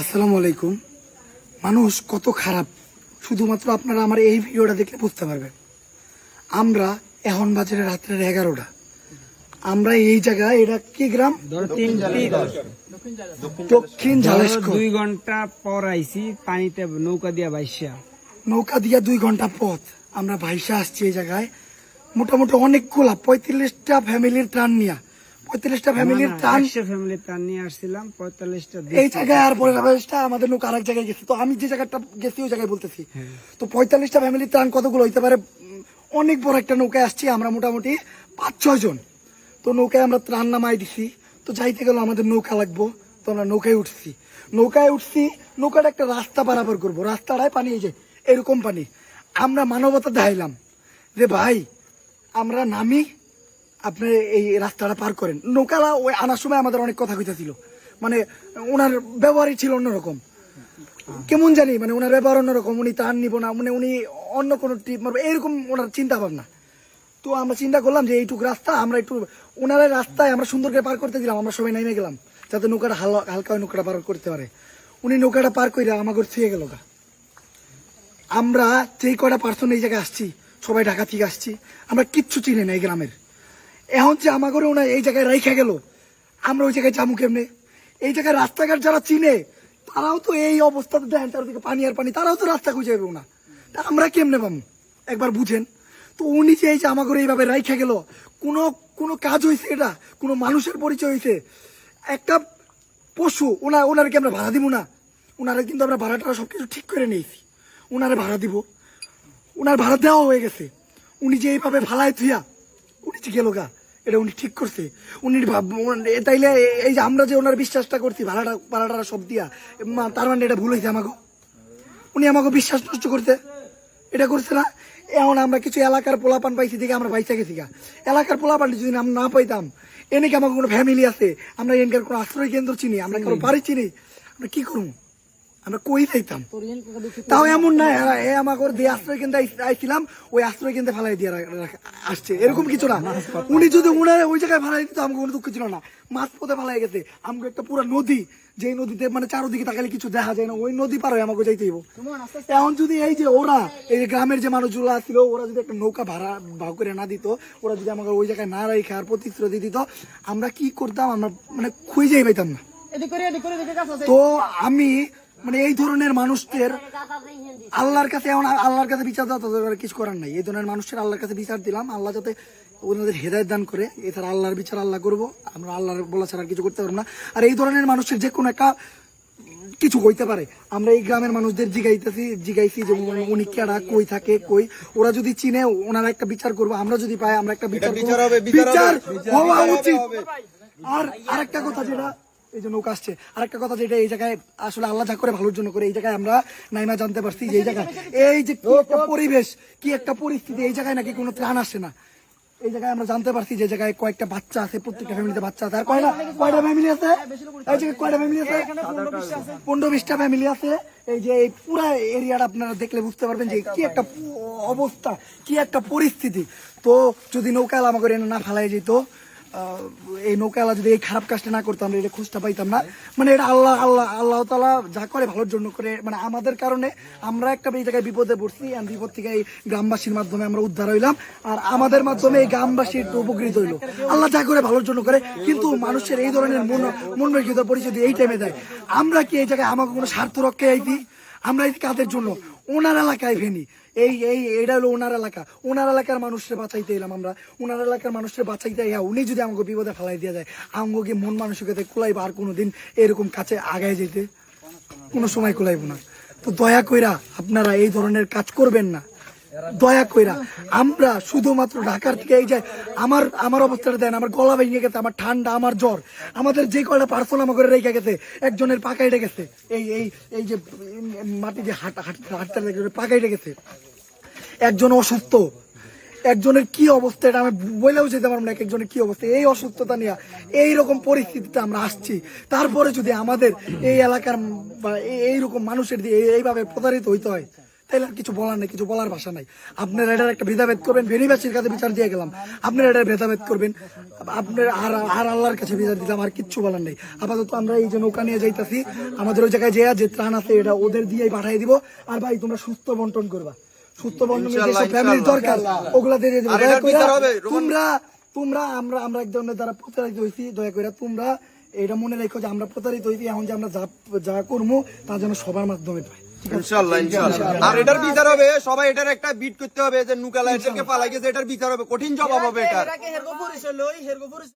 আসসালামু আলাইকুম। মানুষ কত খারাপ শুধুমাত্র আপনারা আমার এই ভিডিওটা দেখলে বুঝতে পারবেন। আমরা এখন বাজারে রাত্রের 11টা, আমরা এই জায়গায়, এটা কি গ্রাম? দক্ষিণ ঝালেশকো। 2 ঘন্টা পর আইছি পানিতে নৌকা দিয়া বাইসা। নৌকা দিয়া 2 ঘন্টা পথ আমরা ভাইসা আসছি এই জায়গায়। মোটামুটি অনেকগুলা 35টা ফ্যামিলির ত্রাণ নিয়া, 35টা ফ্যামিলির ত্রাণ, 100 ফ্যামিলি ত্রাণ নিয়ে আসছিলাম, 45টা এই জায়গায়। আর পরে আমাদের নৌকা আরেক জায়গায় গেছে। তো আমি যে জায়গাটা গেছি ওই জায়গায় বলতেছি। তো 45টা ফ্যামিলির ত্রাণ কতগুলো হইতে পারে? অনেক বড় একটা নৌকায় আসছি আমরা, মোটামুটি 5-6 জন। তো নৌকায় আমরা ত্রাণ নামাই দিছি। তো যাইতে গেল আমাদের নৌকা লাগবো, তো আমরা নৌকায় উঠছি। নৌকাটা একটা রাস্তা পারাপার করবো, রাস্তাটায় পানি, এই যে এরকম পানি। আমরা মানবতা দেখাইলাম যে ভাই আমরা নামি, আপনি এই রাস্তাটা পার করেন। নৌকালা ওই আনার সময় আমাদের অনেক কথা কইতেছিল, মানে ওনার ব্যবহারই ছিল অন্যরকম, কেমন জানি, মানে ওনার ব্যবহার অন্যরকম। উনি ত্রাণ নিব না, মানে উনি অন্য কোনো ট্রিপ মারবে, এরকম ওনার চিন্তা ভাবনা। তো আমরা চিন্তা করলাম যে এইটুকু রাস্তা আমরা একটু ওনার রাস্তায় আমরা সুন্দর করে পার করতে দিলাম। আমরা সবাই নেমে গেলাম যাতে নৌকাটা হালকা নৌকাটা পার করতে পারে। উনি নৌকাটা পার করে আমাকে ছুঁয়ে গেল গা। আমরা যেই কয়টা পার্সন এই জায়গায় আসছি, সবাই ঢাকা থেকে আসছি, আমরা কিচ্ছু চিনি না এই গ্রামের। এখন যে আমাকে ওনা এই জায়গায় রাইখা গেল, আমরা ওই জায়গায় যাবো কেমনে? এই জায়গায় রাস্তাঘাট যারা চিনে তারাও তো এই অবস্থাতে দেখেন, চারদিকে পানি আর পানি, তারাও তো রাস্তা খুঁজে যাবে না। তা আমরা কেমনে পাবো একবার বুঝেন তো। উনি যে এই যে আমাকে এইভাবে রাইখা গেল, কোনো কোনো কাজ হয়েছে? এটা কোনো মানুষের পরিচয় হয়েছে? একটা পশু, ওনারকে আমরা ভাড়া দিব না? ওনারা কিন্তু আমরা ভাড়াটা সবকিছু ঠিক করে নিয়েছি, ওনারে ভাড়া দিব, ওনার ভাড়া দেওয়া হয়ে গেছে। উনি যে এইভাবে ভাড়ায় থুয়া উনি যে গেল গা, এটা উনি ঠিক করছে। উনি তাইলে এই যে আমরা যে ওনার বিশ্বাসটা করছি ভাড়াটা সব দিয়া, তার মানে এটা ভুল হয়েছে আমাকে। উনি আমাকে বিশ্বাস নষ্ট করতে এটা করছে না। এখন আমরা কিছু এলাকার পোলাপান পাইছি দেখে আমরা বাইচা গেছি গা। এলাকার পোলাপান যদি আমরা না পাইতাম, এনেকে আমাকে কোনো ফ্যামিলি আছে, আমরা এনকার কোনো আশ্রয় কেন্দ্র চিনি, আমরা কারো বাড়ি চিনি, আমরা কি করবো? আমরা কই যাইতাম? তাও এমন না আমাকে দিয়ে আশ্রয় কেন্দ্রে আইছিলাম, ওই আশ্রয় কেন্দ্রে ফেলাই দিয়ে আসছে, এরকম কিছু না। উনি যদি উনার ওই জায়গায় ফেলাই দিত আমাকে কোনো দুঃখ ছিল না। মাছ পথে ফেলাই গেছে আমাকে একটা পুরো নদী, যে নদীতে মানে চারোদিকে তাকালে কিছু দেখা যায় না, ওই নদী পার হয়ে আমাকে যাইতে হইব। এখন যদি এই যে ওরা, এই যে গ্রামের যে মানুষগুলো ছিল, ওরা যদি একটা নৌকা ভাড়া করে না দিত, ওরা যদি আমাকে ওই জায়গায় না রেখে আর প্রতিশ্রুতি দিত, আমরা কি করতাম? আমরা মানে খুঁজেই পাইতাম না। তো আমি মানে এই ধরনের মানুষদের আল্লাহর কাছে, এখন আল্লাহর কাছে বিচার দেওয়া তাদের কিছু করার নাই। এই ধরনের মানুষের আল্লাহর কাছে বিচার দিলাম, আল্লাহ যাতে ওনাদের হেদায়েত দান করে। এছাড়া আল্লাহর বিচার আল্লাহ করবো, আমরা আল্লাহর বলা ছাড়া কিছু করতে পারবো না। আর এই ধরনের মানুষের যে কোনো একটা কিছু হইতে পারে, আমরা এই গ্রামের মানুষদের জিগাইছি যে উনি কেডা, কই থাকে, কই, ওরা যদি চিনে ওনারা একটা বিচার করবো, আমরা যদি পাই আমরা একটা বিচার হওয়া উচিত। আর আরেকটা কথা, যেটা এই যে নৌকা আসছে, আরেকটা কথা যেটা এই জায়গায় আসলে আল্লাহ যা করে ভালোর জন্য করে, এই জায়গায় আমরা নাইমা জানতে পারছি যে এই জায়গায় এই যে কি একটা পরিবেশ, কি একটা পরিস্থিতি, এই জায়গায় নাকি কোনো ত্রাণ আসে না। এই জায়গায় আমরা জানতে পারছি যে জায়গায় কয়েকটা বাচ্চা আছে, প্রত্যেকটা ফ্যামিলিতে বাচ্চা আছে। আর কয়টা ফ্যামিলি আছে? এই জায়গায় কয়টা ফ্যামিলি আছে? 15-20টা ফ্যামিলি আছে। এই যে এই পুরা এরিয়াটা আপনারা দেখলে বুঝতে পারবেন যে কি একটা অবস্থা, কি একটা পরিস্থিতি। তো যদি নৌকা আমাকে না ফেলাই যেত, এই নৌকালা যদি এই খারাপ কাজটা না করতাম, এটা খোঁজটা পাইতাম না। মানে এটা আল্লাহ তাআলা যা করে ভালোর জন্য করে। মানে আমাদের কারণে আমরা একটা এই জায়গায় বিপদে পড়ছি, আর বিপদ থেকে এই গ্রামবাসীর মাধ্যমে আমরা উদ্ধার হইলাম, আর আমাদের মাধ্যমে এই গ্রামবাসী একটু উপকৃত হইলো। আল্লাহ যা করে ভালোর জন্য করে, কিন্তু মানুষের এই ধরনের মনোরক্ষিত পরিচয় এই টাইমে দেয়। আমরা কি এই জায়গায় আমাকে কোনো স্বার্থ রক্ষায় আইছি? আমরা এই কাদের জন্য? ওনার এলাকায় ভেনি, এটা হলো ওনার এলাকা, ওনার এলাকার মানুষকে বাঁচাইতে এলাম আমরা। ওনার এলাকার মানুষকে বাঁচাইতে উনি যদি আমাকে বিপদে ফেলাই দিয়ে যায়, আমাকে মন মানসিকতা কুলাইবা আর কোনোদিন এরকম কাছে আগায় যেতে কোনো সময় কুলাইব না। তো দয়া কইরা আপনারা এই ধরনের কাজ করবেন না, দয়া কইরা। আমরা শুধুমাত্র ঢাকার থেকে এই যে আমার অবস্থাটা দেন, আমার গলা ভেঙে গেছে, আমার ঠান্ডা, আমার জ্বর, আমাদের যে কয়টা পার্সেল আমাকে রেখে গেছে, একজনের পা কাইটে গেছে, এই যে মাটি দিয়ে হাঁটতে পা কাইটে গেছে, একজন অসুস্থ, একজনের কি অবস্থা এটা আমি বলেও যেতে পারবো না। একজনের কি অবস্থা, এই অসুস্থতা নিয়ে এইরকম পরিস্থিতিতে আমরা আসছি। তারপরে যদি আমাদের এই এলাকার বা এইরকম মানুষের দিয়ে এইভাবে প্রতারিত হইতে হয়, তাহলে আর কিছু বলার নেই, কিছু বলার ভাষা নাই। আপনারা এটার একটা ভেদাভেদ করবেন, ভেনিবাসীর কাছে বিচার দিয়ে গেলাম, আপনারা এটার ভেদাভেদ করবেন, আপনার আর আল্লাহর কাছে বিচার দিলাম, আর কিচ্ছু বলার নেই। আপাতত আমরা এই যে নৌকা নিয়ে যাইতাছি, আমাদের ওই জায়গায় যে ত্রাণ আছে এটা ওদের দিয়েই পাঠিয়ে দিব। আর ভাই তোমরা সুস্থ বন্টন করবা, সুস্থ বন্টনের যেসব ফ্যামিলির দরকার ওগুলা দিয়ে দিবা। দয়া করে তোমরা আমরা এক ধরনের দ্বারা প্রতারিত হয়েছি, দয়া করে তোমরা এটা মনে রেখো যে আমরা প্রতারিত হয়েছি, এখন যে আমরা যা করবো তা যেন সবার মাধ্যমে পাই। ইনশাআল্লাহ ইনশাআল্লাহ। আর এটার বিচার হবে, সবাই এটার একটা বিট করতে হবে যে নুকালা এটাকে পালাই গেছে, এটার বিচার হবে, কঠিন জবাব হবে এটা।